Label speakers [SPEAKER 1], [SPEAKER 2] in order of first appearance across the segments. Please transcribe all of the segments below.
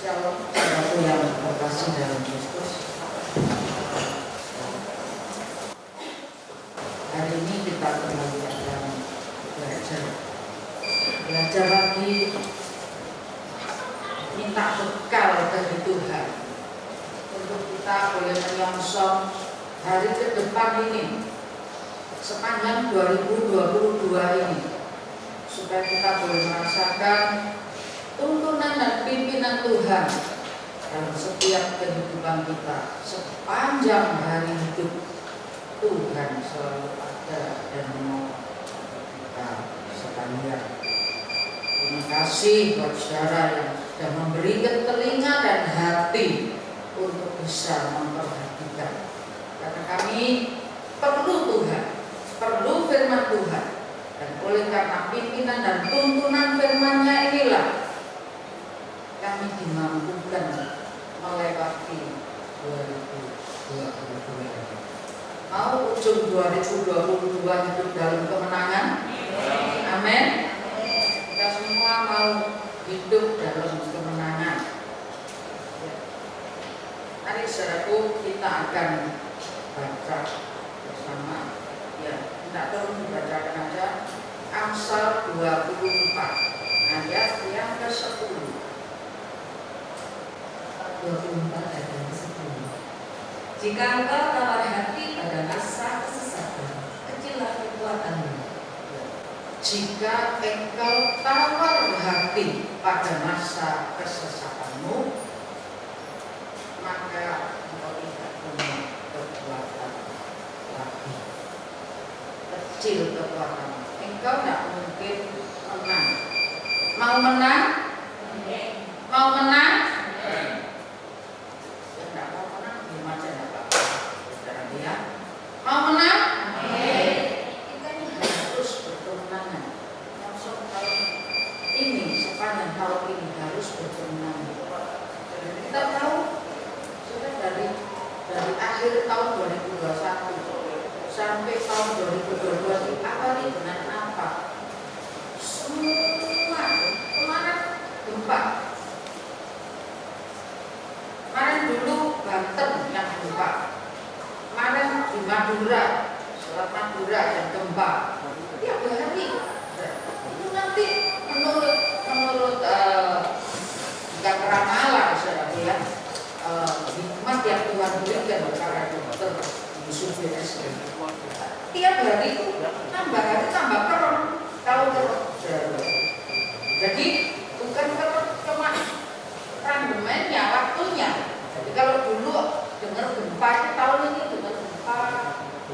[SPEAKER 1] Shalom, saudaraku yang terkasih dalam Kristus. Hari ini kita kembali akan belajar lagi, minta bekal dari Tuhan untuk kita boleh menyongsong hari ke depan ini sepanjang 2022 ini, supaya kita boleh merasakan tuntunan dan pimpinan Tuhan dalam setiap kehidupan kita. Sepanjang hari hidup, Tuhan selalu ada dan menolong kita sekalian. Terima kasih buat saudara yang sudah memberikan telinga dan hati untuk bisa memperhatikan, karena kami perlu Tuhan, perlu firman Tuhan, dan oleh karena pimpinan dan tuntunan firman-Nya inilah kami dimampukan melewati 2022. Mau ujung 2022 hidup dalam kemenangan? Amin. Kita semua mau hidup dalam kemenangan. Mari saudaraku, kita akan baca bersama. Ya, tidak perlu dibacakan aja. Amsal 24 ayat yang ke-10.
[SPEAKER 2] 24 ayat yang ke-10. Jika engkau tawar hati pada masa kesesatan, kecillah kekuatanmu.
[SPEAKER 1] Jika engkau tawar hati pada masa kesesatanmu, maka engkau tidak punya kekuatan lagi. Kecil kekuatanmu, engkau tidak mungkin menang. Mau menang? Mau menang? Mau menang? Kita ini harus berkemenangan. Langsung tahun ini, sepanjang tahun ini harus berkemenangan. Dan kita tahu sudah dari akhir tahun 2021 sampai tahun 2022 diawali dengan apa? Semua kemarin gempa. Kemarin dulu Banten yang gempa. Kemarin di Madura, Selat Madura yang gempa. Tiap hari itu nanti menurut bukan ramalan saudara ya, hikmat yang Tuhan berikan kepada dokter Yusuf BSD. Tiap hari itu tambah hari tambah keron. Kalau keron, jadi bukan keron cuma randemennya, waktunya. Jadi kalau dulu dengar gempa itu tahun ini dengar gempa,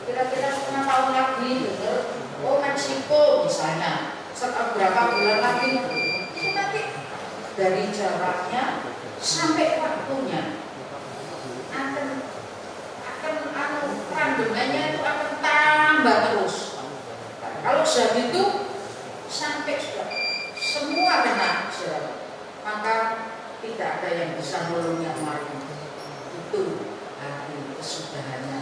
[SPEAKER 1] kira-kira setengah tahun lagi dengar Meksiko misalnya, setelah berapa bulan lagi itu nanti dari jaraknya sampai waktunya akan randemennya itu akan tambah terus. Kalau sudah itu sampai sudah semua kena, maka tidak ada yang bisa nolongnya lagi. Itu hari kesudahannya.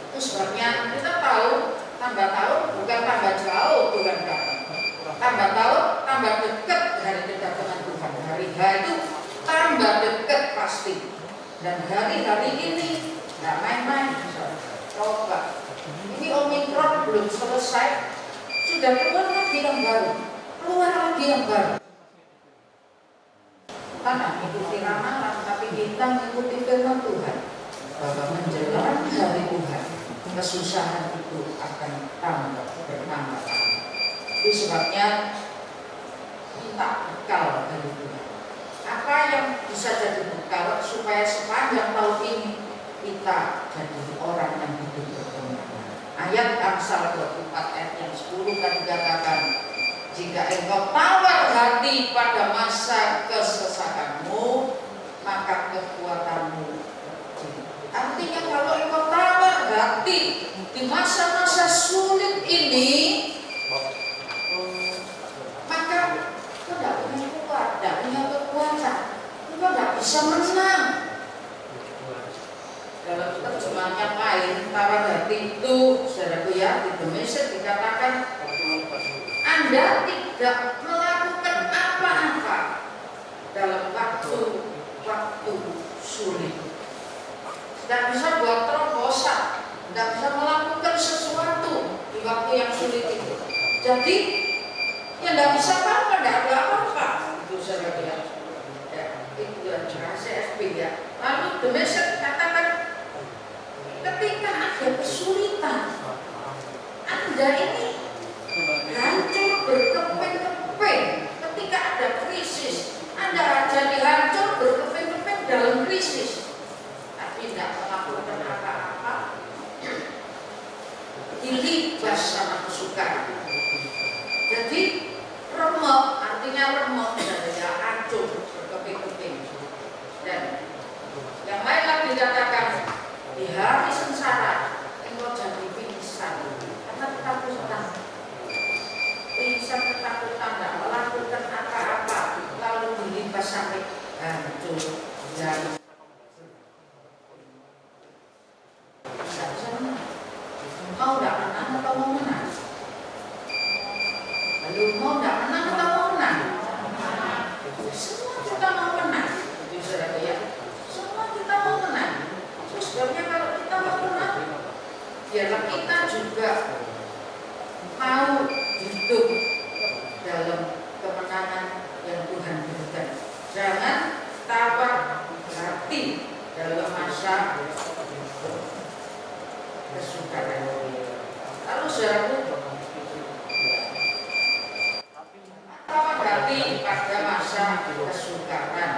[SPEAKER 1] Itu sebabnya kita tahu tambah tahun bukan tambah jauh Tuhan datang. Tambah tahun tambah dekat hari kita dengan Tuhan. Hari-hari itu tambah dekat pasti. Dan hari-hari ini nggak main-main. Coba. Ini Omikron belum selesai, sudah keluar lagi yang baru. Keluar lagi yang baru. Karena mengikuti ramalan, tapi kita mengikuti firman Tuhan bahwa menjelang hari Tuhan kesusahan itu akan bertambah. Itu sebabnya minta bekal dari Tuhan. Apa yang bisa jadi bekal supaya sepanjang tahun ini kita jadi orang yang hidup berkemenangan. Ayat Amsal 24 ayat yang 10 kan dikatakan, jika engkau tawar hati pada masa kesesakanmu, maka kekuatanmu kecil. Artinya kalau engkau tawar hati di masa-masa sulit ini, maka engkau tidak punya kuat, tidak punya kekuatan, engkau tidak bisa menang. Dalam terjemahan yang lain, tawar hati itu, saudaraku ya, di Indonesia dikatakan Anda tidak melakukan apa-apa dalam waktu sulit. Tidak bisa buat terobosan, tidak bisa melakukan sesuatu di waktu yang sulit itu. Jadi ya tidak bisa apa-apa, tidak ada apa-apa. Itu saya lihat. Ya, itu CSP ya. Lalu The Message katakan, ketika ada kesulitan, Anda ini hancur berkeping-keping. Ketika ada krisis, Anda jadi hancur berkeping-keping dalam krisis, tapi tidak melakukan apa-apa, dilibas sama kesukaan. Jadi remuk, artinya remuk dari hancur berkeping-keping. Dan yang lain lagi dikatakan, di hari sengsara engkau jadi pingsan karena ketakutan. Pingsan ketakutan, tidak melakukan apa-apa, lalu dilibas sampai hancur dan tidak bisa menang. Mau tidak menang atau mau menang? Lalu mau tidak menang atau mau menang? Semua kita mau menang. Itu saudara ya. Semua kita mau menang. Sebabnya kalau kita mau menang, biarlah kita juga mau hidup dalam kemenangan yang Tuhan berikan. Jangan tawar hati dalam masa kesukaran. Lalu saudaraku, tawar hati pada masa kesukaran.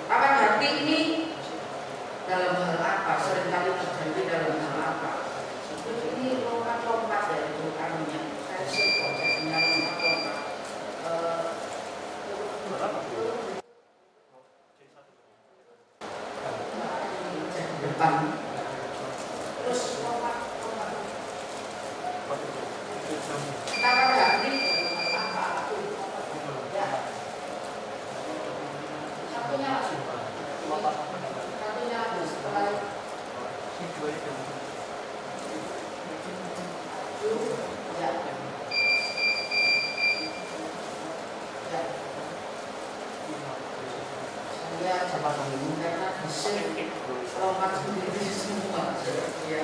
[SPEAKER 1] Tawar hati ini dalam hal apa? Seringkali terjadi dalam hal apa? Ini lompat-lompat ya itu kanunya. Saya sebut jadinya lompat-lompat. Depan. Terus lompat-lompat. Tawar hati dalam hal apa? Ya. Satunya langsung. Saya cepat bingung karena mesin lompat sendiri semua ya.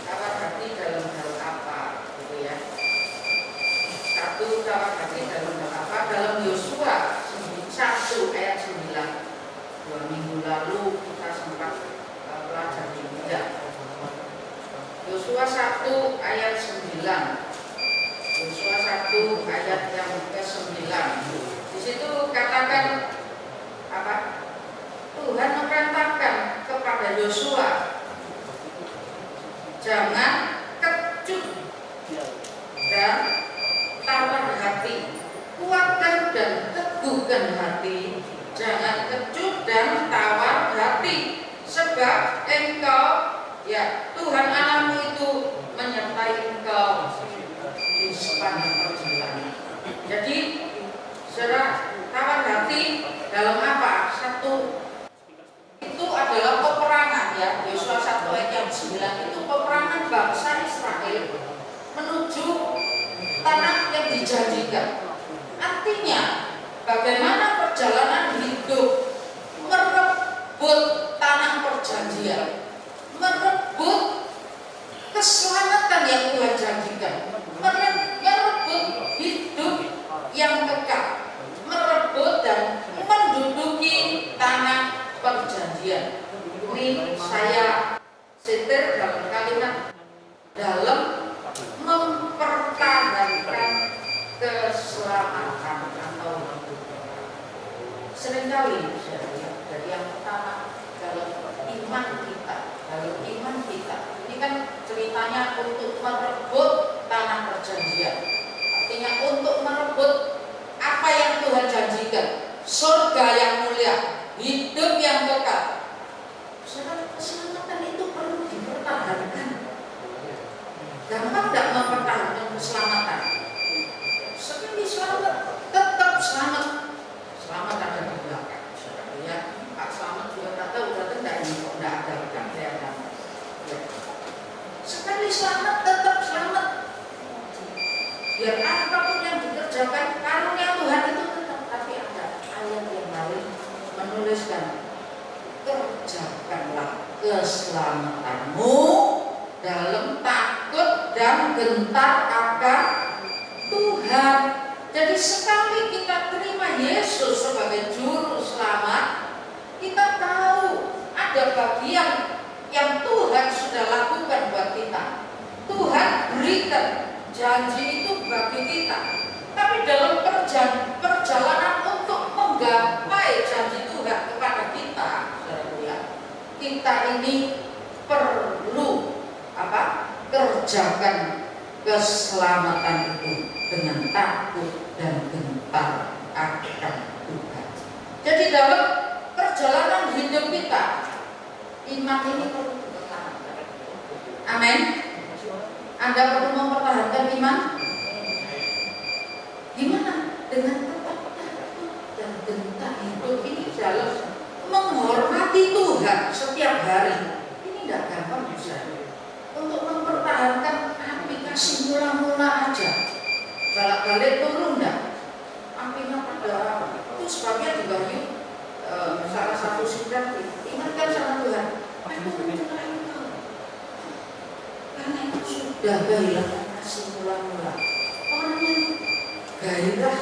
[SPEAKER 1] Tawar hati dalam hal apa gitu ya. Satu, tawar hati dalam hal apa? Dalam Yosua 1 ayat 9. 2 minggu lalu kita sempat pelajari juga. Yosua 1 ayat 9. Yosua 1 ayat yang ke-9. Di situ katakan apa? Tuhan memerintahkan kepada Yosua, jangan kecut dan tawar hati, kuatkan dan teguhkan hati. Jangan kecut dan tawar hati, sebab engkau, ya Tuhan Allahmu itu menyertai engkau di sepanjang perjalanan. Jadi, saudara, tawar hati dalam apa? Satu, itu adalah peperangan ya. Yosua 1 ayat yang 9 itu peperangan bangsa Israel menuju tanah yang dijanjikan. Artinya, bagaimana perjalanan hidup merebut tanah perjanjian, merebut keselamatan yang Tuhan janjikan, merebut hidup yang kekal, merebut dan menduduki tanah perjanjian. Ini saya setir dalam kalimat, dalam mempertahankan keselamatan atau seringkali jadi yang pertama dalam iman kita, ini kan ceritanya untuk merebut tanah perjanjian, artinya untuk merebut apa yang Tuhan janjikan, surga yang mulia, hidup yang kekal. Keselamatan itu perlu dipertahankan. Gampang tidak mempertahankan keselamatan? Sekali selamat, tetap selamat. Selamat ada di belakang. Ya, Pak Selamat juga tak tahu tidak ini kok tidak ada belakang kelihatan. Ya. Sekali selamat, tetap selamat. Biar apapun yang dikerjakan, karunia Tuhan itu tetap. Tapi ada ayat menuliskan, kerjakanlah keselamatanmu dalam takut dan gentar akan Tuhan. Jadi sekali kita terima Yesus sebagai juru selamat, kita tahu ada bagian yang Tuhan sudah lakukan buat kita. Tuhan berikan janji itu bagi kita. Tapi dalam perjalanan untuk menggapai janji Tuhan kepada kita, kita ini perlu kerjakan keselamatan itu dengan takut dan gentar akan Tuhan. Jadi dalam perjalanan hidup kita, iman ini perlu dipertahankan. Amin. Anda perlu mempertahankan iman. Gimana? Dengan tetap takut dan gentar hidup ini dalam menghormati Tuhan setiap hari. Ini tidak gampang bisa. Untuk mempertahankan aplikasi mula-mula aja, balik turun enggak? Apinya pada itu sebabnya juga salah satu sidang ingatkan sama Tuhan, aku mencintai Engkau. Karena itu sudah kehilangan kasih mula-mula. Orang yang gairah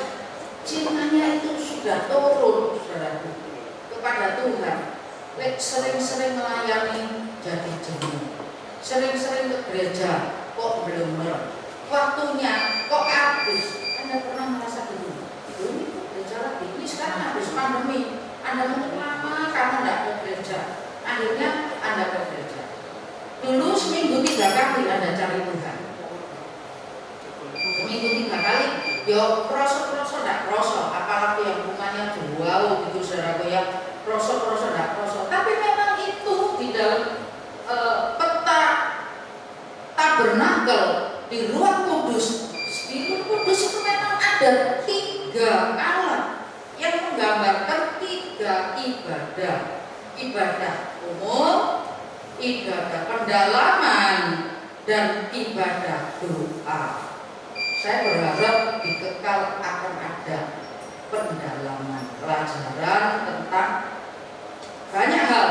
[SPEAKER 1] cintanya itu sudah turun, saudaraku, kepada Tuhan. Sering-sering melayani jadi jenuh, sering-sering ke gereja kok belum waktunya kok habis. Anda pernah merasa dulu ini gereja lagi, ini sekarang habis pandemi, Anda untuk lama karena tidak ke gereja, akhirnya Anda ke gereja. Dulu seminggu 3 kali Anda cari Tuhan, seminggu 3 kali. Yo kroso-kroso tidak kroso, apalagi yang hubungannya jauh gitu, saudara ya, kroso-kroso tidak kroso. Tapi memang itu di dalam peta tabernakel di ruang kudus. Di ruang kudus itu memang ada 3 alat yang menggambarkan 3 ibadah: ibadah umum, ibadah pendalaman, dan ibadah doa. Saya berharap dikekal akan ada pendalaman, pelajaran tentang banyak hal.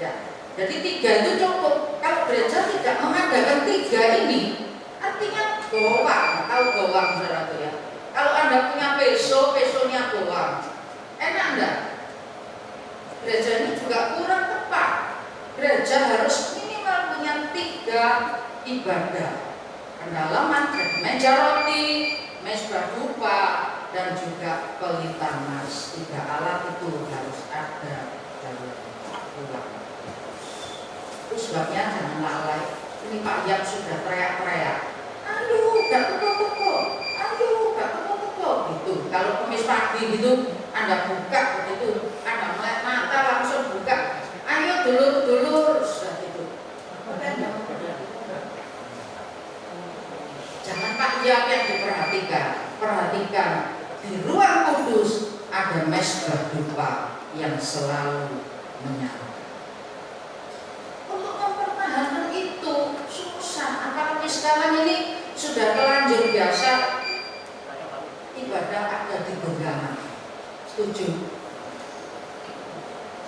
[SPEAKER 1] Ya, jadi 3 itu cukup. Kalau gereja tidak mengadakan 3 ini, artinya gowang. Tahu gowang, saudara ya? Kalau Anda punya pesonya gowang, enak enggak? Gereja ini juga kurang tepat. Gereja harus minimal punya 3 ibadah: pendalaman, meja roti, mezbah dupa, dan juga pelita mas. 3 alat itu harus ada dalam ruang. Itu sebabnya jangan lalai. Ini Pak Yap sudah teriak-teriak, ayo gak teko-teko, ayo gak teko-teko gitu. Kalau Kamis pagi gitu Anda buka begitu, Anda melihat mata langsung buka, ayo dulur-dulur sudah gitu. Jangan Pak Yap yang diperhatikan. Perhatikan, di ruang kudus ada mezbah dupa yang selalu menyala. Untuk mempertahankan itu susah, apalagi sekarang ini sudah terlanjur biasa ibadah ada di genggaman. Setuju?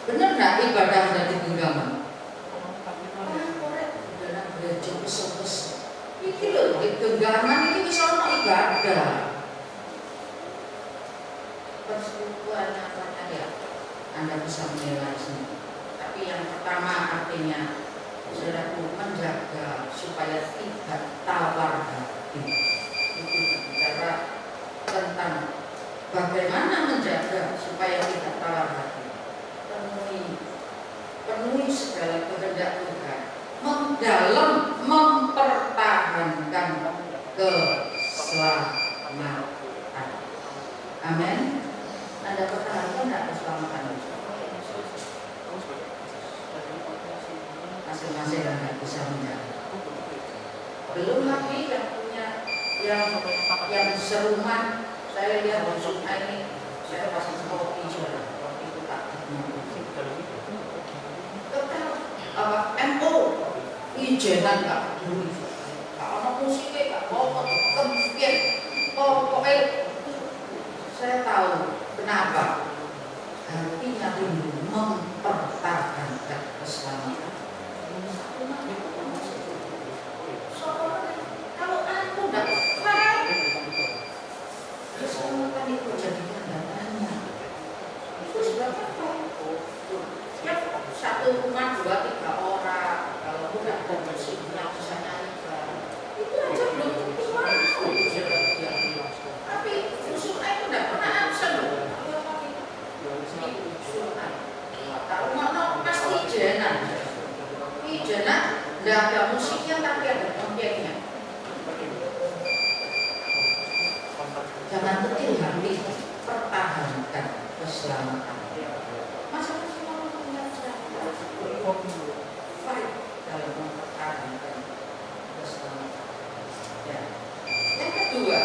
[SPEAKER 1] Benar nggak ibadah ada di genggaman? Dalam gereja besar-besar ini loh, di genggaman ini bisa ono ibadah. Persekutuan apa ya? Anda bisa menilai sendiri. Tapi yang pertama artinya saudaraku menjaga supaya tidak tawar hati. Itu bicara tentang bagaimana menjaga supaya tidak tawar hati. Penuhi segala kehendak Tuhan. Dalam mempertahankan keselamatan. Amin. Anda pertahankan tidak keselamatan? Masing-masing Anda bisa menjaga. Belum lagi yang punya yang serumah. Saya lihat di Zoom ini, saya pasang kopi suara. Itu tak MO ijenan tak peduli. Kalau musiknya tak mau kemungkinan pokoknya saya tahu kenapa hati tapi mempertahankan keselamatan. Kalau aku tidak fine, keselamatan itu jadi tanda tanya. Itu sebabnya apa? Ya, satu rumah 2-3 orang, kalau udah kondisinya bisa nyarikan, itu aja belum tentu mampu. Tapi usulnya itu tidak pernah absen loh. Kalau mau pasti ijenan, ijenan tidak ada musiknya tapi ada kontennya. Jangan kecil hati, pertahankan keselamatan. Masing-masing orang punya cara fight dalam mempertahankan keselamatan. Ya. Yang kedua,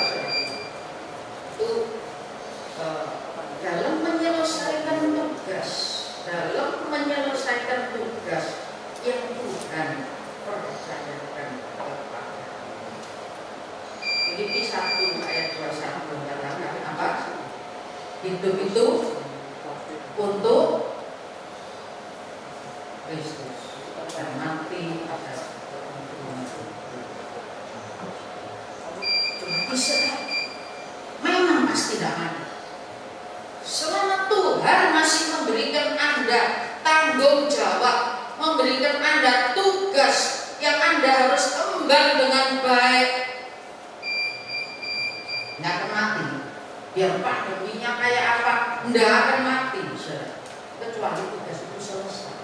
[SPEAKER 1] itu dalam menyelesaikan tugas yang Tuhan percayakan kepada. Filipi 1 ayat 21 mengatakan apa? Hidup itu untuk Kristus dan mati atas kepentingan. Cuma Israel memang pasti tidak mati. Selama Tuhan masih memberikan Anda tanggung jawab, memberikan Anda tugas yang Anda harus emban dengan baik, nggak akan mati. Biar pandeminya kayak apa, nggak akan mati, kecuali tugas itu selesai.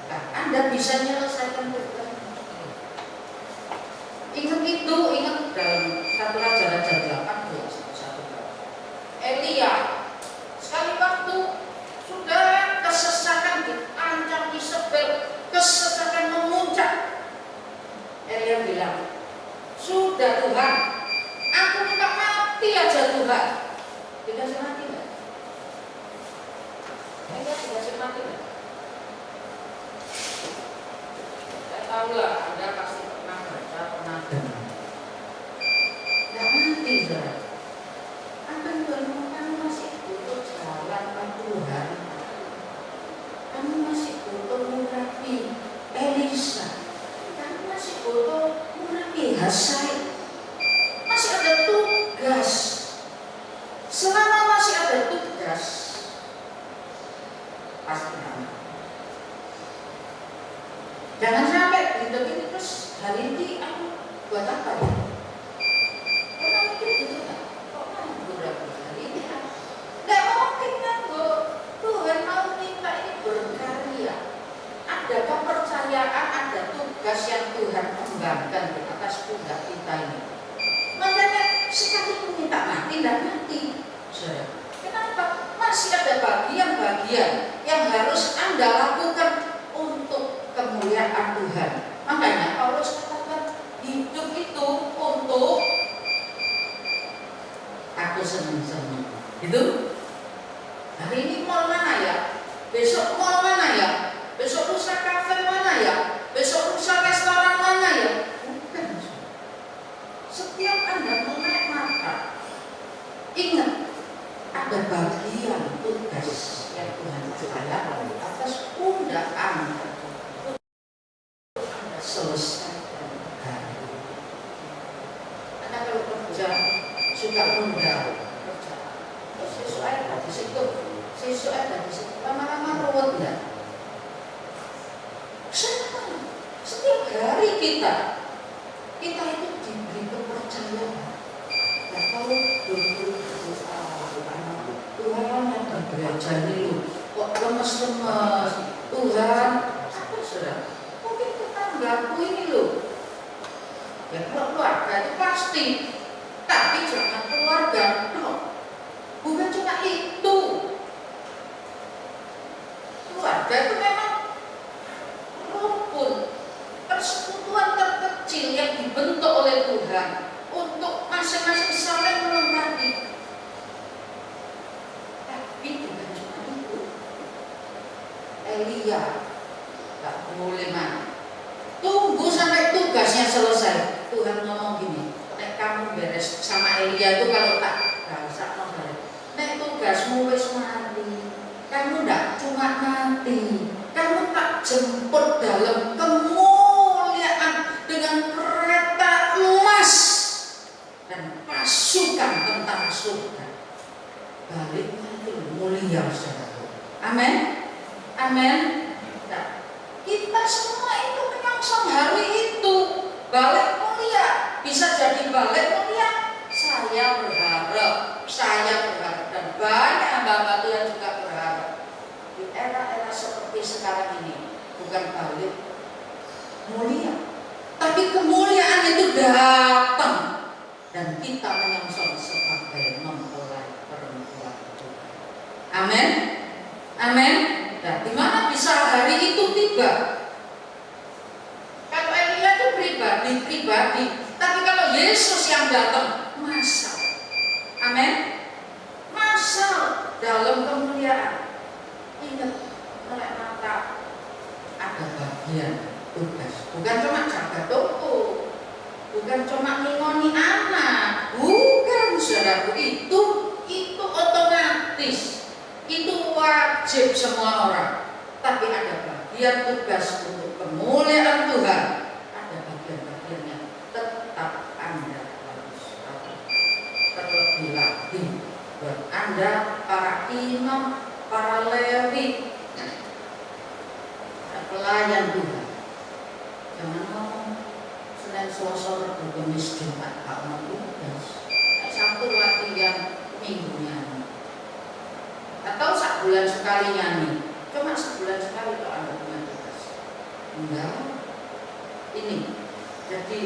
[SPEAKER 1] Nah, Anda bisa menyelesaikan tugas. Ingat itu, ingat dalam 1 Raja-Raja 8 Elia sekali waktu sudah kesesakan diancam Isabel, kesesakan memuncak. Elia bilang, sudah Tuhan, aku minta mati aja Tuhan. Dikasih mati nggak? Elia dikasih mati nggak? Saya tahu lah, Anda pasti pernah baca, pernah dengar. Nggak mati saudara. Anda kamu masih butuh jalan ke Tuhan. Kamu masih butuh murapi Elisa. Kamu masih butuh murapi Hazael. Masih ada tugas. Selama masih ada tugas, pasti kamu. Jangan sampai hidup ini terus hari ini aku buat apa ya? Pernah mikir gitu kan? Nggak mungkin kan Bu, Tuhan mau minta ini berkarya. Ada kepercayaan, ada tugas yang Tuhan kembangkan di atas pundak kita ini. Makanya sekali minta mati, tidak mati. Kenapa? Masih ada bagian-bagian yang harus Anda lakukan untuk kemuliaan Tuhan. Makanya Paulus katakan hidup itu untuk aku senang-senang. Gitu? Hari ini mall mana ya? Besok mall mana ya? Besok lusa kafe mana ya? Besok lusa restoran mana ya? Bukan. Setiap Anda melek mata, ingat ada bagian tugas yang Tuhan percayakan atas pundak Anda. Anda selesaikan hari. Anda kalau kerja suka menunda. Siswa ada di situ, siswa ada di situ. Lama-lama ruwet enggak? Setiap hari kita itu diberi kepercayaan. Ya kalau dulu Tuhan ada gereja ini kok lemes-lemes. Tuhan, apa sudah? Mungkin tetanggaku ini loh. Ya kalau keluarga itu pasti, tapi jangan keluarga. Bukan cuma itu. Keluarga itu memang rukun persekutuan terkecil yang dibentuk oleh Tuhan untuk masing-masing saling melengkapi. Tapi bukan cuma itu. Elia tak boleh mati. Tunggu sampai tugasnya selesai. Tuhan ngomong gini, nek kamu beres sama Elia itu kalau tak usah ngomong. Nek tugasmu wis mati, kamu ndak mati. Kamu tak jemput dalam kemuliaan dengan kereta emas dan pasukan tentara surga. Baliknya itu mulia, saudaraku. Amin. Amin. Nah, kita semua itu menyongsong hari itu. Balik mulia, bisa jadi balik mulia. Saya berharap dan banyak hamba Tuhan juga berharap di era-era seperti sekarang ini bukan balik mulia, tapi kemuliaan itu datang dan kita menyongsong sebagai mempelai perempuan Tuhan. Amin. Amin. Nah, di mana bisa hari itu tiba? Kalau Elia itu pribadi, tapi kalau Yesus yang datang, massal. Amin. Massal dalam kemuliaan. Ingat, melek mata ada bagian tugas. Bukan cuma jaga toko, bukan cuma ngingoni anak, bukan, saudaraku. Itu otomatis, itu wajib semua orang. Tapi ada bagian tugas untuk kemuliaan Tuhan. Ada bagian-bagian yang tetap Anda harus lakukan. Terlebih lagi buat Anda para imam, para Lewi, pelayan Tuhan. Jangan ngomong Senin, Selasa, Rabu, Kamis, Jumat, Pak mau tugas. Sabtu latihan, minggunya. Atau sebulan sekali nyanyi. Cuma sebulan sekali kalau Anda punya tugas. Enggak. Ini. Jadi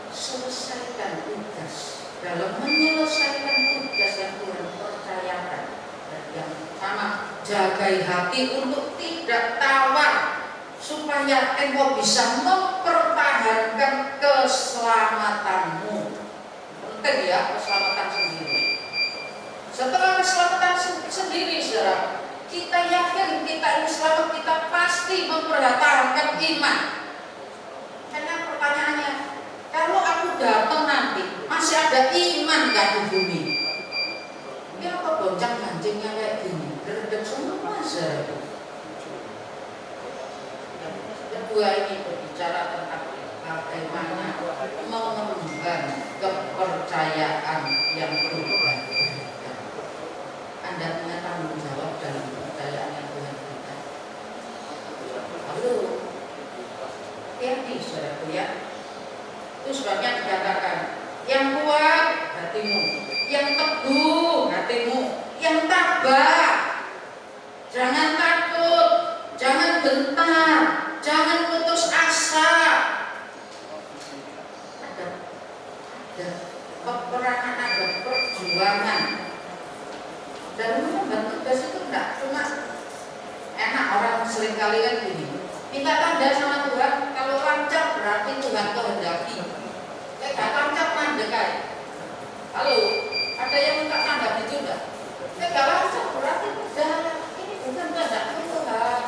[SPEAKER 1] selesaikan tugas. Dalam menyelesaikan tugas yang Tuhan percayakan. Dan yang sama, jagai hati untuk tidak tawar, supaya engkau bisa mempertahankan keselamatanmu. Penting ya, keselamatan sendiri. Setelah keselamatan sendiri, saudara, kita yakin kita ini selamat, kita pasti mempertahankan iman. Karena pertanyaannya, kalau aku datang nanti masih ada iman gak di bumi? Ini apa goncang gancingnya kayak gini? Derdek semua, saudara. Kedua ini berbicara tentang bagaimana mengemban kepercayaan yang Tuhan berikan. Anda punya tanggung jawab dalam kepercayaan yang Tuhan berikan. Lalu, hati-hati, saudaraku ya. Itu sebabnya dikatakan, yang kuat hatimu, yang teguh hatimu, yang tabah. Jangan takut, jangan gentar, jangan putus asa. Ada peperangan, ada perjuangan. Dan mengemban tugas itu enggak cuma enak. Orang seringkali kan gini, minta tanda sama Tuhan, kalau lancar berarti Tuhan kehendaki. Gak lancar mandekai. Halo, ada yang minta tanda gitu enggak? Gak lancar berarti udah ini bukan kehendak Tuhan.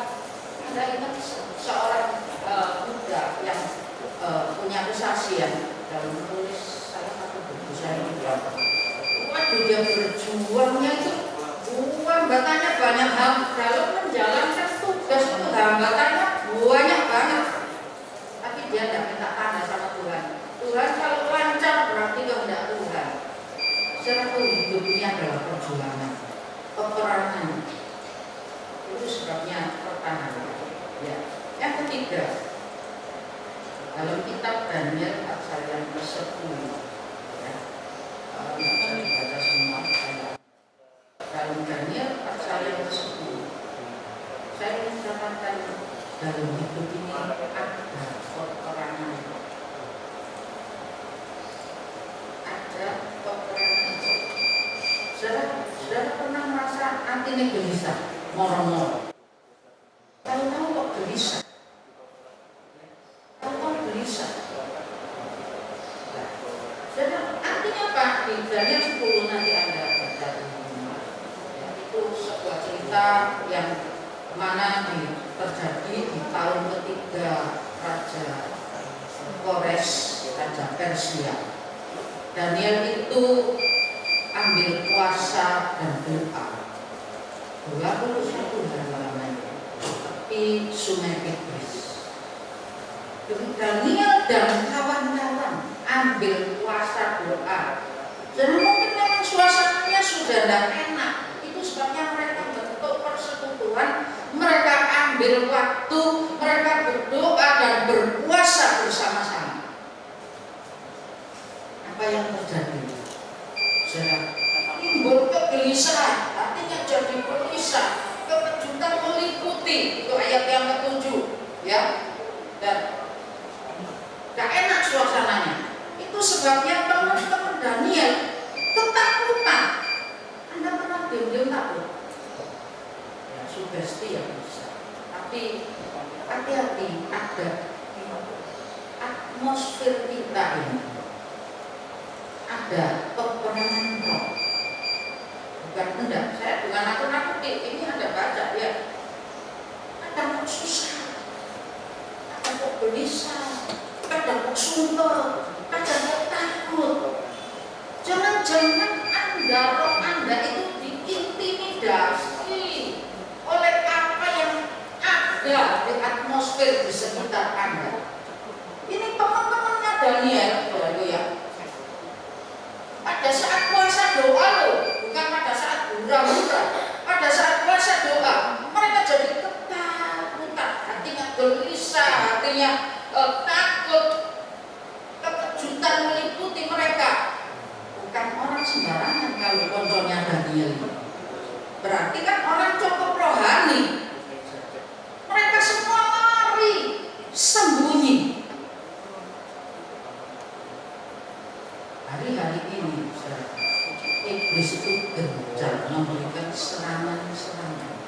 [SPEAKER 1] Anda ingat seorang muda yang punya kesaksian dalam menulis salah satu buku saya ini. Waduh, dia berjuangnya itu hambatannya banyak hal dalam menjalankan tugas itu, hambatannya banyak banget. Tapi dia tidak minta tanda sama Tuhan. Tuhan kalau lancar berarti kehendak Tuhan. Secara hidupnya adalah perjuangan, peperangan. Itu sebabnya pertahanan. Ya. Yang ketiga, dalam kitab Daniel pasal yang ke-10, ya, bisa dibaca semua. Dalam Daniel pasal yang ke-10, saya ingin katakan dalam hidup ini ada peperangan. Ada peperangan. Saudara pernah merasa hatinya gelisah, moro-moro? Tahu-tahu kok gelisah? Tahu-tahu gelisah? Saudara, artinya apa? Di Daniel 10 nanti Anda baca. Itu sebuah cerita yang mana terjadi di tahun ketiga Raja Kores, Raja Persia. Daniel itu ambil puasa dan doa 21 hari lamanya. di sungai Kidris. Daniel dan kawan-kawan ambil puasa doa. Dan mungkin memang suasananya sudah tidak enak. Itu sebabnya mereka bentuk persekutuan, mereka ambil waktu, mereka berdoa dan berpuasa bersama-sama. Apa yang terjadi? Saudara, timbul kegelisahan, artinya jadi gelisah, kekejutan meliputi. Itu ayat yang ke-7, ya. Dan gak enak suasananya. Itu sebabnya teman-teman Daniel ketakutan. Anda pernah diam-diam takut? Ya, sugesti yang bisa. Tapi hati-hati, ada atmosfer kita ini. Ada peperangan roh. Bukan enggak, saya bukan nakut-nakuti. Ini Anda baca ya. Ada kok susah, ada kok gelisah, ada kok sumpah, ada kok takut. Jangan-jangan Anda, roh Anda itu diintimidasi oleh apa yang ada di atmosfer di sekitar Anda. Ini teman-temannya Daniel, ya. Pada saat puasa doa loh, bukan pada saat hura-hura. Pada saat puasa doa, mereka jadi ketakutan, hatinya gelisah, hatinya takut, kekejutan meliputi mereka. Bukan orang sembarangan kalau konconya Daniel. Berarti kan orang cukup rohani. Mereka semua lari, sembunyi. Hari-hari ini iblis itu gencar memberikan serangan-serangan.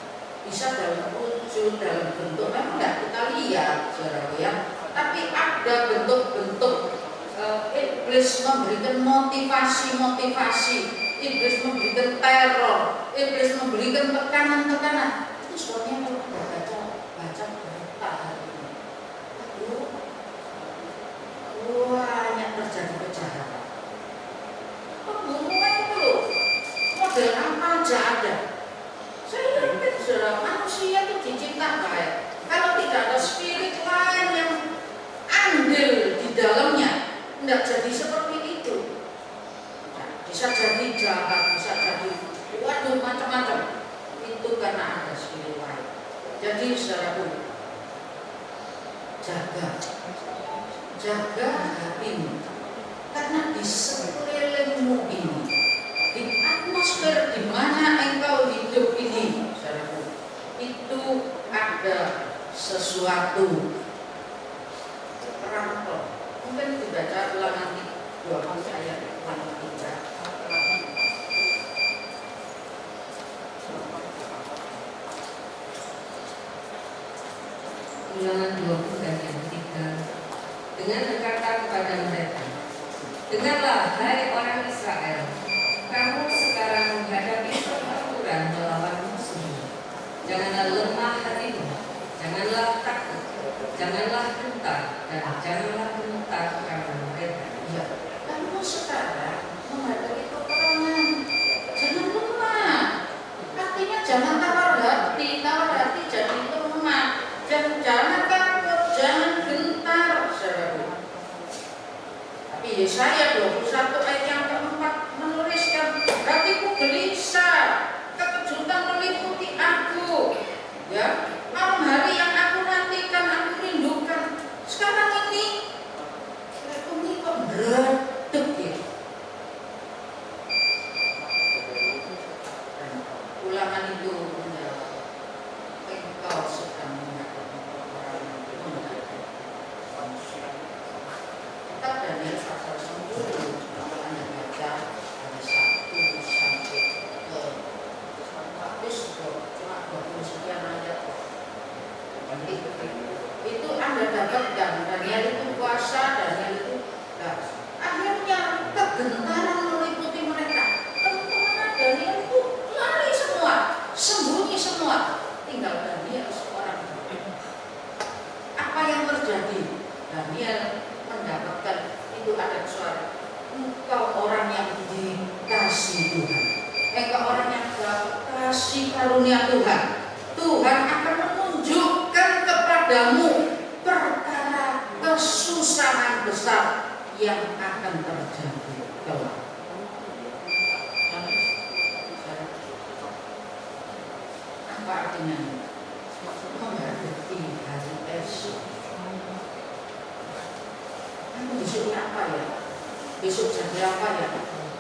[SPEAKER 1] Bisa dalam wujud, dalam bentuk, memang tidak kita lihat, saudara ya. Tapi ada bentuk-bentuk iblis memberikan motivasi-motivasi, iblis memberikan teror, iblis memberikan tekanan-tekanan. Itu sebabnya kalau kita baca berita hari ini, banyak terjadi kejahatan. Pembunuhan itu loh, model apa aja ada. Saya yakin saudara, manusia itu dicipta baik. Kalau tidak ada spirit lain yang andil di dalamnya, tidak jadi seperti itu. Nah, bisa jadi jahat, bisa jadi waduh macam-macam. Itu karena ada spirit lain. Jadi saudaraku, jaga hatimu. Karena di sekelilingmu ini, di atmosfer di mana engkau hidup ini, saudaraku, itu ada sesuatu perampok. Mungkin dibaca ulangan 12 ayat ulangan 3.
[SPEAKER 2] Ulangan 20 ayat 3. Dengan berkata kepada mereka, dengarlah hai orang Israel, kamu sekarang menghadapi pertempuran melawan musuh. Janganlah lemah hatimu, janganlah takut, janganlah gentar, dan janganlah gentar karena mereka.
[SPEAKER 1] Ya, kamu sekarang menghadapi peperangan, jangan lemah. Artinya jangan tawar hati jadi lemah, jangan takut, jangan gentar, saudaraku. Tapi Yesaya 21 ayat yang ke-4 menuliskan, hatiku gelisah, kekejutan meliputi aku. Ya, malam hari yang aku nantikan, aku rindukan. Sekarang ini kok beradab ya. Ulangan itu menjawab, engkau sedang menghadapi peperangan. Kitab Daniel pasal 10, kalau Anda baca dari 1 sampai ke 14, cuma 20 sekian ayat. Itu Anda dapatkan, Daniel itu puasa, Daniel itu akhirnya kegentaran meliputi mereka. Teman-teman Daniel itu lari semua, sembunyi semua, tinggal Daniel seorang. Apa yang terjadi? Daniel mendapatkan itu ada suara, engkau orang yang dikasih Tuhan, engkau orang yang dapat kasih karunia Tuhan. Tuhan akan menunjukkan besar yang akan terjadi kelak. Apa artinya? Menghadapi hari esok. Besok apa ya? Besok jadi apa ya?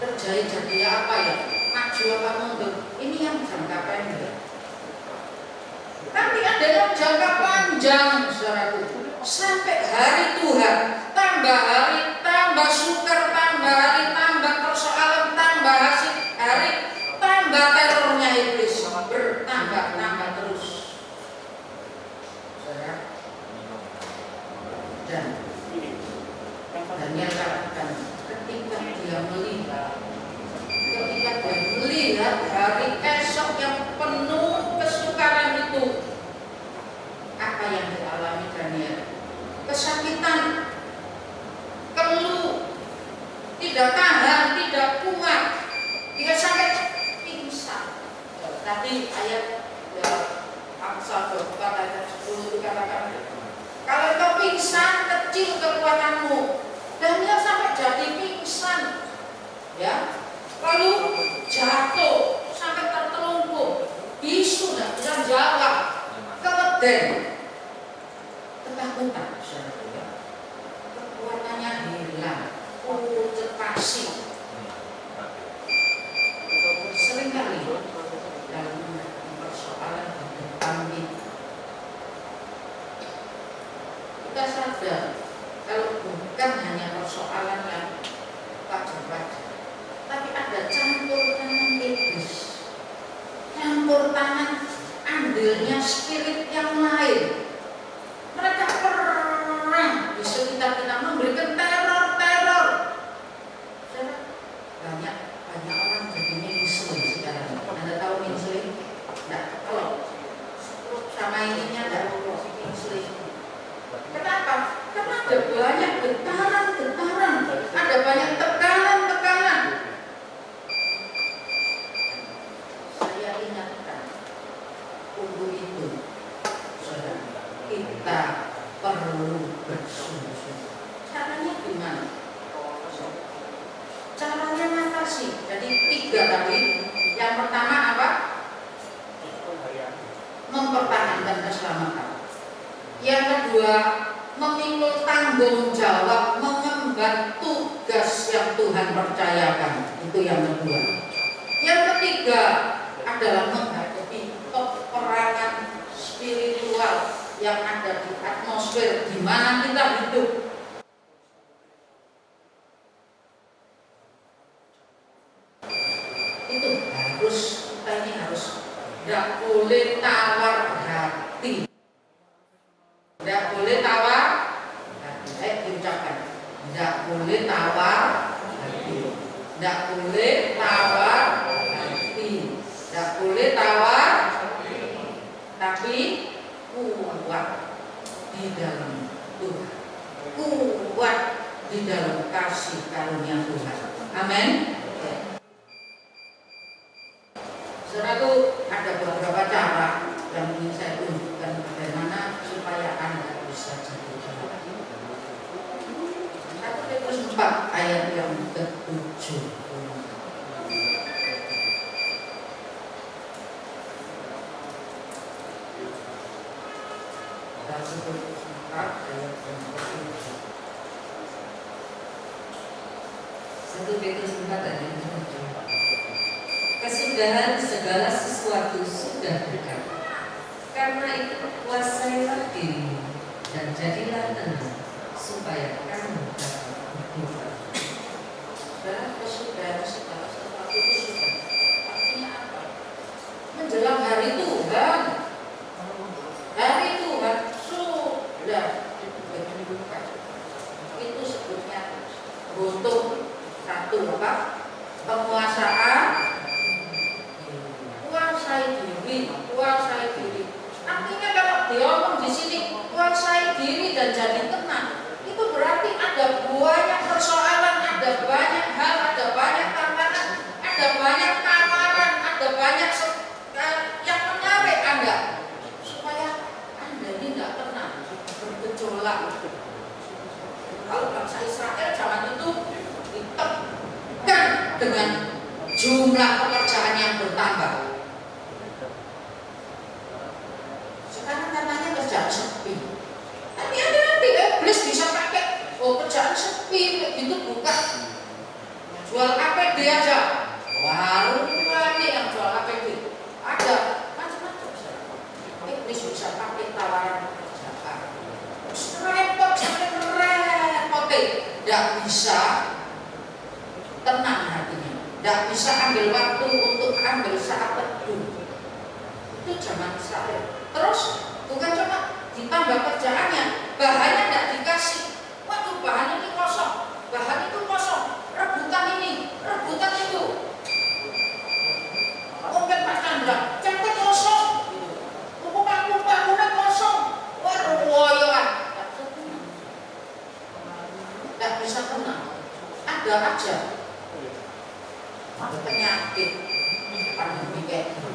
[SPEAKER 1] Terjadi jadi apa ya? Maju apa mundur? Ini yang jangka pendek. Nanti ada yang jangka panjang, saudaraku. Sampai hari Tuhan, tambah hari, tambah sukar, tambah hari, tambah persoalan, tambah hari, tambah terornya iblis, bertambah terus. Saudara. Dan Daniel katakan ketika dia melihat hari esok yang penuh kesukaran itu, apa yang dialami Daniel? Kesakitan, keluh, tidak tahan, tidak kuat, dia sampai pingsan. Tadi ayat Amsal 24 ayat 10 dikatakan, kalau kau pingsan, kecil kekuatanmu. Daniel sampai jadi pingsan, ya, lalu jatuh sampai tertelungkup, bisu dan tidak jawab, keleden, ketakutan, saudara, kekuatannya hilang, konsentrasi. Seringkali dalam persoalan di depan kita sadar kalau bukan hanya persoalan yang wajar-wajar, tapi ada campur tangan iblis, campur tangan andilnya spirit yang lain. Mereka perang di sekitar kita, memberikan teror. Banyak orang jadi menyusui sekarang. Anda tahu menyusui? Tidak. Kalau sama ininya tidak menyusui. Kenapa? Karena ada banyak getaran, ada banyak tekanan. Saya ingatkan untuk itu, saudara, kita perlu bersungguh-sungguh. Caranya gimana? Caranya mengatasi. Jadi 3 tadi. Yang pertama apa? Mempertahankan keselamatan. Yang kedua, memikul tanggung jawab mengemban tugas yang Tuhan percayakan. Itu yang kedua. Yang ketiga adalah menghadapi peperangan spiritual yang ada di atmosfer di mana kita hidup. Itu kita ini harus tidak boleh tawar hati. Tidak boleh tawar hati. Diucapkan. Tidak boleh tawar hati. Tidak boleh tawar hati. Tidak boleh tawar hati. Tapi kuat di dalam Tuhan. Kuat di dalam kasih karunia Tuhan. Amin. Saudaraku, ada beberapa cara yang ingin saya tunjukkan bagaimana supaya Anda bisa jadi jalan. 1 Petrus 4 ayat yang ke-7. 1 Petrus 4 ayat yang ke-7.
[SPEAKER 2] 1 Petrus 4 ayat yang ke-7. Kesudahan segala sesuatu sudah dekat. Karena itu kuasailah dirimu dan jadilah tenang supaya kamu dapat berdoa.
[SPEAKER 1] Dan kesudahan segala sesuatu itu sudah. Artinya apa? Menjelang hari Tuhan. Hari Tuhan sudah ditentukan. Itu sebutnya butuh satu apa? Penguasaan. Kuasai diri. Artinya kalau diomong di sini kuasai diri dan jadi tenang, itu berarti ada banyak persoalan, ada banyak hal, ada banyak tantangan, ada banyak tawaran, ada banyak yang menarik Anda supaya Anda ini tidak tenang, bergejolak. Kalau bangsa dengan jumlah pekerjaan yang bertambah. Sekarang katanya kerjaan sepi. Tapi nanti iblis bisa pakai kerjaan sepi gitu buka jual APD aja. Warung ini yang jual APD ada macam-macam. Iblis bisa pakai tawaran pekerjaan. Repot sampai repot, tidak bisa tenang hatinya, tidak bisa ambil waktu untuk ambil saat teduh. Itu zaman Israel. Terus bukan cuma ditambah kerjaannya, bahannya tidak dikasih. Waduh, bahan ini kosong, bahan itu kosong, rebutan ini, rebutan itu. Mungkin Pak Chandra, cepat kosong, kumpul-kumpulnya kosong, woyoan. Tidak bisa tenang. Ada aja penyakit pandemi kayak gitu.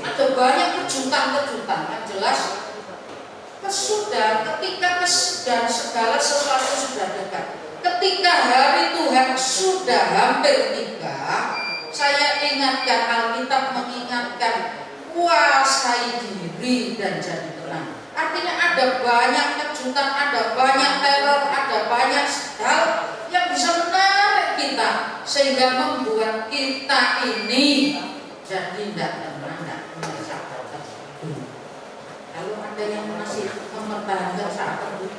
[SPEAKER 1] Ada banyak kejutan-kejutan yang jelas kesudah ketika dan segala sesuatu sudah dekat. Ketika hari Tuhan sudah hampir tiba, saya ingatkan Alkitab mengingatkan kuasai diri dan jadi tenang. Artinya ada banyak kejutan, ada banyak teror, ada banyak hal yang bisa menarik kita sehingga membuat kita ini jadi tidak tenang, tidak merasa teduh. Kalau ada yang masih mempertahankan saat teduh,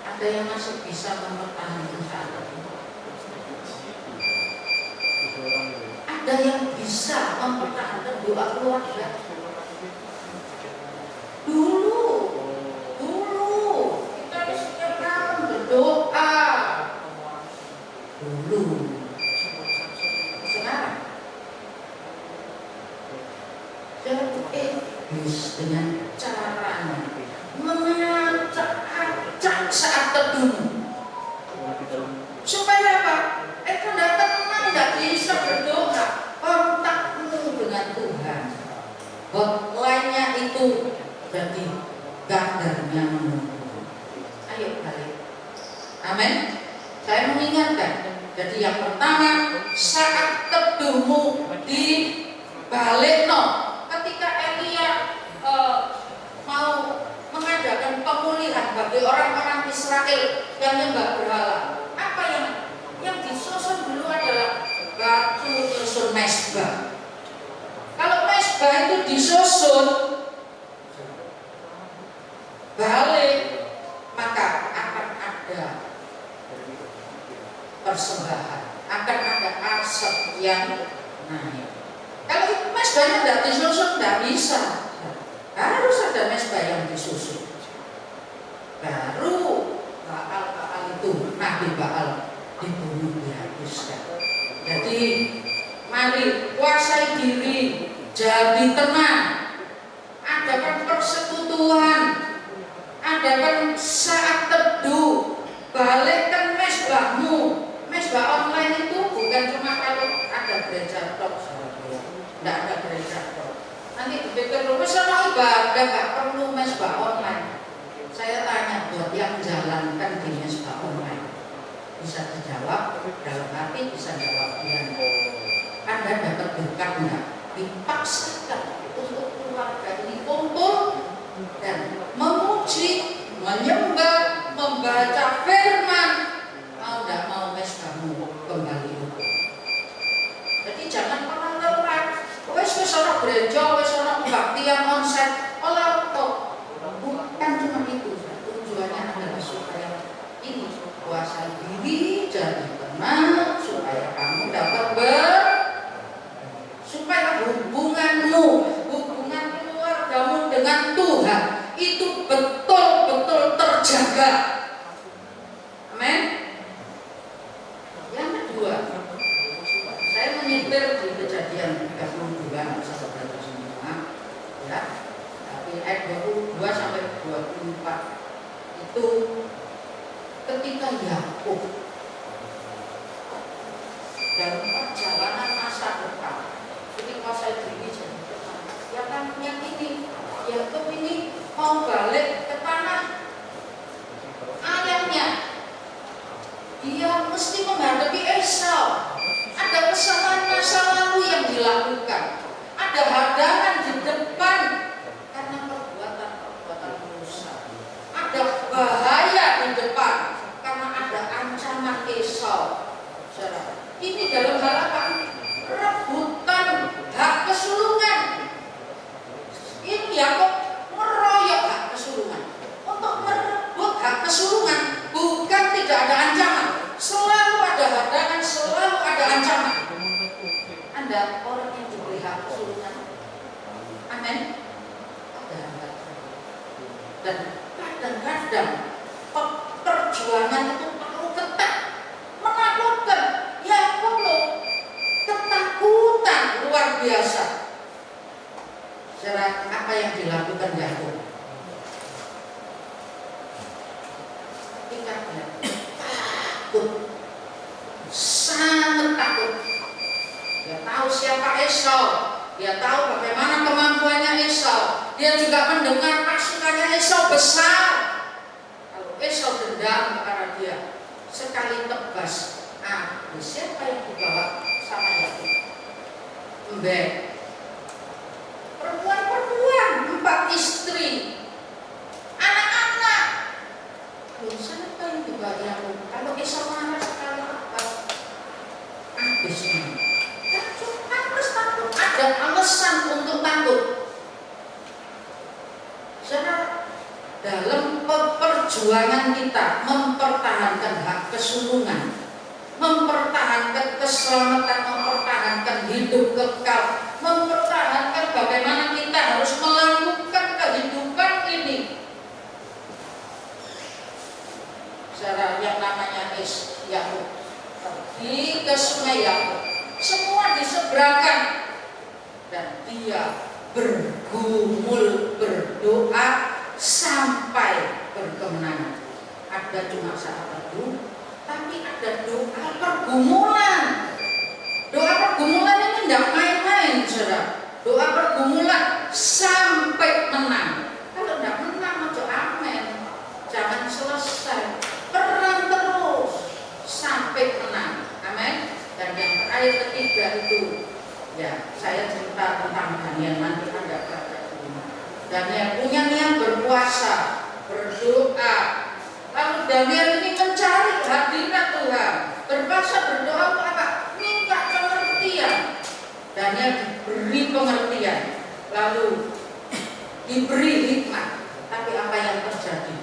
[SPEAKER 1] ada yang masih bisa mempertahankan saat teduh, ada yang bisa mempertahankan doa keluarga. Dulu kita di setiap malam berdoa. Dulu. Sekarang iblis dengan caranya mengacak saat teduh. Supaya apa? Tidak tenang, tidak bisa berdoa. Kontakmu dengan Tuhan, hotline-nya itu jadi gandarnya menunggu. Ayo balik. Amin. Saya mengingatkan. Jadi yang pertama, saat teduhmu di balik ketika Elia mau mengadakan pemulihan bagi orang-orang Israel yang menyembah berhala. Apa yang disusun dulu adalah batu nyusun mesbah. Kalau mesbah itu disusun balik, maka akan ada persembahan, akan ada asap yang naik. Kalau mesbahnya tidak disusun, tidak bisa. Harus ada mesbah yang disusun. Baru Baal itu, Nabi Baal dibunuh, dihabiskan. Jadi mari kuasai diri, jadi tenang. Adakan persekutuan, adakan saat teduh, balikkan mesbahmu. Mesbah online itu bukan cuma kalau ada gereja tok, tidak ada gereja tok. Nanti dipikir lu misalnya ibadah nggak perlu mesbah online. Saya tanya buat yang menjalankan di mesbah online, bisa dijawab dalam hati, bisa jawab iya. Anda dapat berkat nggak? Dipaksakan untuk keluarga ini kumpul dan memuji, menyembah, membaca firman. Mau tidak mau mesbahmu kembali utuh. Jadi jangan pernah lelah. Wes orang gereja, wes orang kebaktian onset, bukan cuma itu. Tujuannya adalah supaya ini kuasai diri, jadi tenang, supaya kamu dapat supaya hubunganmu, hubungan keluargamu dengan Tuhan itu betul-betul terjaga. Amin. Yang kedua, saya menyetir di Kejadian 32 sahabat semua, ya. Tapi ayat 22 sampai 24 itu ketika Yakub dalam perjalanan masa depan, ini kuasai diri jadi tenang. Ya kan yang ini, Yakub ini mau balik ke tanah ayahnya. Dia mesti menghadapi Esau. Ada kesalahan masa lalu yang dilakukan, ada hadangan di depan karena perbuatan-perbuatan dosa, ada bahaya di depan karena ada ancaman Esau. Saudara, ini dalam hal apa? Rebutan hak kesulungan. Ini Yakub meroyok hak kesulungan. Untuk merebut hak kesulungan bukan tidak ada ancaman, selalu ada hadangan, selalu ada ancaman. Anda orang yang diberi hak kesulungan, amin. Ada hadangan. Dan kadang-kadang perjuangan itu perlu ketat, menakutkan. Yakub loh, ketakutan luar biasa. Saudara, apa yang dilakukan Yakub? Ketika dia takut, sangat takut. Dia tahu siapa Esau, dia tahu bagaimana kemampuannya Esau. Dia juga mendengar pasukannya Esau besar. Kalau Esau dendam kepada dia, sekali tebas, siapa yang dibawa sama Yakub? Embek. Perempuan-perempuan, 4 istri, anak-anak. Siapa yang dibawa Yakub? Kalau Esau marah sekali apa? Habisnya. Harus takut. Ada alasan untuk takut. Saudara, dalam perjuangan kita mempertahankan hak kesulungan, mempertahankan keselamatan, mempertahankan hidup kekal, mempertahankan bagaimana kita harus melakukan kehidupan ini. Saudara, yang namanya Yakub pergi ke sungai Yakub, semua diseberangkan, dan dia bergumul berdoa sampai berkemenangan. Ada cuma saat teduh, tapi ada doa pergumulan. Doa pergumulan ini tidak main-main, saudara. Doa pergumulan sampai menang. Kalau tidak menang, macam amen. Jangan selesai. Perang terus sampai menang. Amin. Dan yang terakhir ketiga itu, ya saya cerita tentang Daniel, nanti Anda baca di rumah. Daniel punya niat berpuasa, berdoa. Lalu Daniel ini mencari hadirat Tuhan, berpuasa, berdoa untuk apa? Minta pengertian. Daniel diberi pengertian, lalu diberi hikmat. Tapi apa yang terjadi?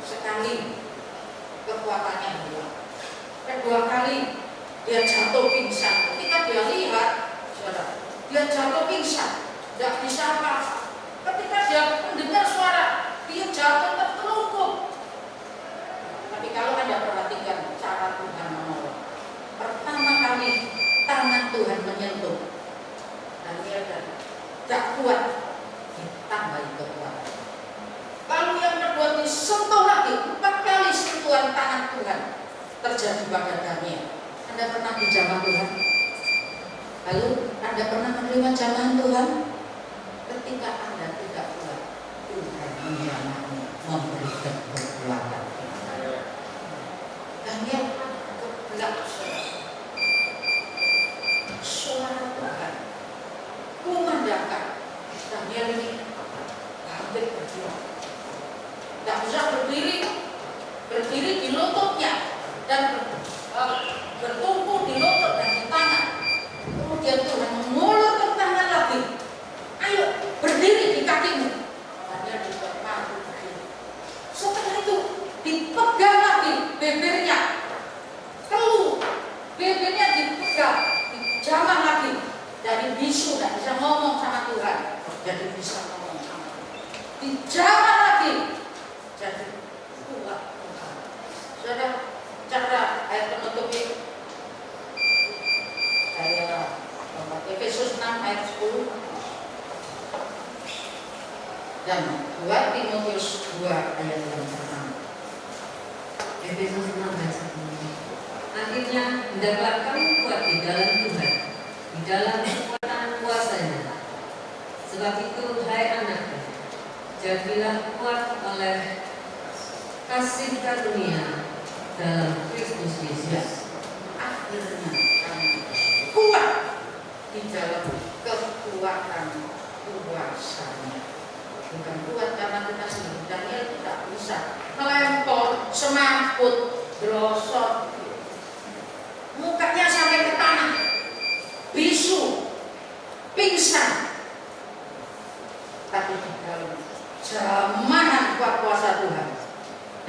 [SPEAKER 1] Sekali kekuatannya hilang, kedua kali dia jatuh pingsan. Ketika dia lihat, saudara, dia jatuh pingsan, tidak bisa apa-apa. Ketika dia mendengar suara, dia jatuh tertelungkup. Tapi kalau Anda perhatikan cara Tuhan menolong, pertama kali tangan Tuhan menyentuh Daniel dan tidak kuat, ditambahi kekuatan. Lalu yang kedua disentuh lagi, 4 kali sentuhan tangan Tuhan terjadi pada Daniel. Anda pernah dijamah Tuhan? Lalu Anda pernah menerima jamahan Tuhan? Ketika Anda tidak kuat, Tuhan menjamahmu, memberi kekuatan. Daniel kebelah suara Tuhan kumandangkan Daniel ini hampir berjuang. Tidak bisa berdiri di lututnya dan bertumpu di lutut dan di tangan. Kemudian Tuhan mengulurkan tangan lagi. Ayo berdiri di kakimu. Daniel juga mampu berdiri. Setelah itu dipegang lagi bebernya, keluh, bebernya dipegang, dijamah lagi. Dari bisu tidak bisa ngomong sama Tuhan, jadi bisa ngomong sama Tuhan. Dijamah lagi, jadi kuat Tuhan. Saudara, cara ayat penutup itu saya Efesus 6 ayat 10 dan 2 Timotius 2 ayat yang pertama.
[SPEAKER 2] Efesus 6 ayat 10. Akhirnya hendaklah kamu kuat di dalam Tuhan, di dalam kekuatan kuasa-Nya. Sebab itu, hai anakku, jadilah kuat oleh kasih karunia dalam Kristus Yesus.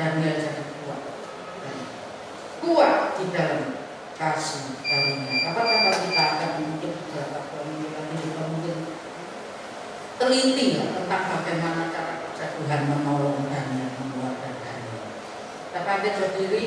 [SPEAKER 1] Daniel jadi kuat, dan kuat di dalam kasih karunia. Kapan-kapan kita akan mungkin beberapa kali kita mungkin teliti ya, tentang bagaimana cara kerja Tuhan menolong Daniel, mengeluarkan Daniel. Kita pamit berdiri.